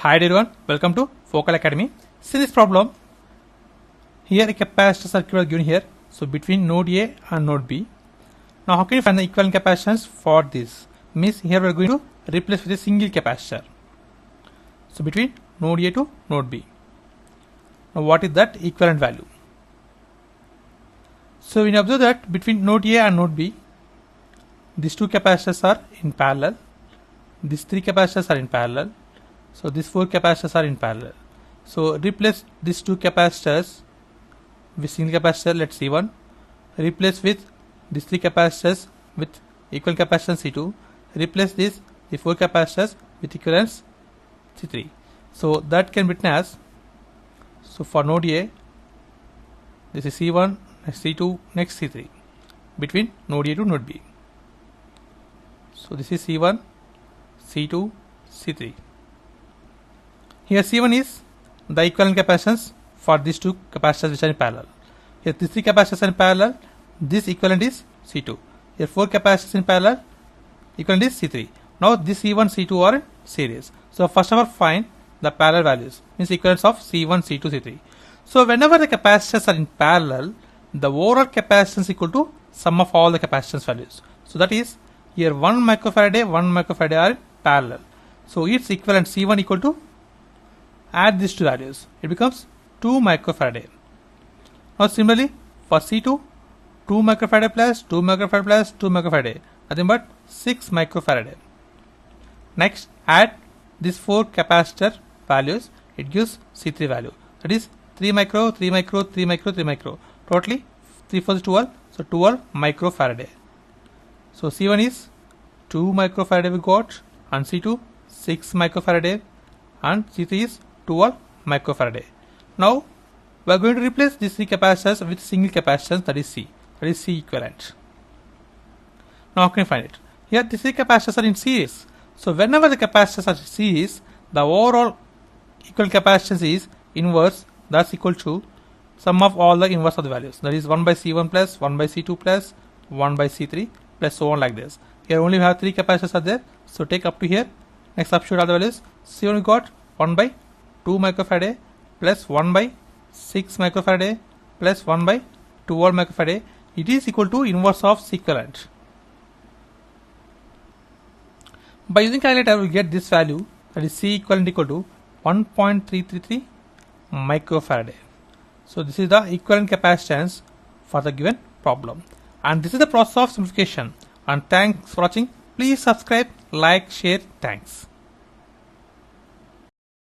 Hi everyone, welcome to Focal Academy. See this problem. Here a capacitor circuit was given here. So between node A and node B. Now how can you find the equivalent capacitance for this? Means here we are going to replace with a single capacitor. So between node A to node B. Now what is that equivalent value? So we observe that between node A and node B, these two capacitors are in parallel. These three capacitors are in parallel. So these four capacitors are in parallel. So replace these two capacitors with single capacitor, let's C1. Replace with these three capacitors with equal capacitance C2. Replace the four capacitors with equivalence C3. So that can be written as, so for node A, this is C1, next C2, next C3 between node A to node B. So this is C1, C2, C3. Here C1 is the equivalent capacitance for these two capacitors which are in parallel. Here these three capacitors are in parallel. This equivalent is C2. Here four capacitors in parallel. Equivalent is C3. Now this C1, C2 are in series. So first of all find the parallel values. Means equivalence of C1, C2, C3. So whenever the capacitors are in parallel, the overall capacitance equal to sum of all the capacitance values. So that is here 1 microfarad, 1 microfarad are in parallel. So its equivalent C1 equal to, add these two values, it becomes 2 microfarad. Now similarly for C2, 2 microfarad plus 2 microfarad plus 2 microfarad, nothing but 6 microfarad. Next add these four capacitor values, it gives C3 value, that is 3 micro, 3 micro, 3 micro, 3 micro, totally 3 for 12, so 12 microfarad. So C1 is 2 microfarad we got, and C2 6 microfarad, and C3 is 12 microfarad. Now we are going to replace these three capacitors with single capacitance, that is C equivalent. Now how can you find it? Here these three capacitors are in series. So whenever the capacitors are in series, the overall equal capacitance is inverse, that's equal to sum of all the inverse of the values, that is 1 by C1 plus 1 by C2 plus 1 by C3 plus so on like this. Here only we have three capacitors are there, so take up to here. Next substitute all the values. C1 we got 1 by 2 microfarad plus 1 by 6 microfarad plus 1 by 12 microfarad. It is equal to inverse of C equivalent. By using calculator we will get this value, that is C equivalent equal to 1.333 microfarad. So this is the equivalent capacitance for the given problem. And this is the process of simplification. And thanks for watching. Please subscribe, like, share. Thanks.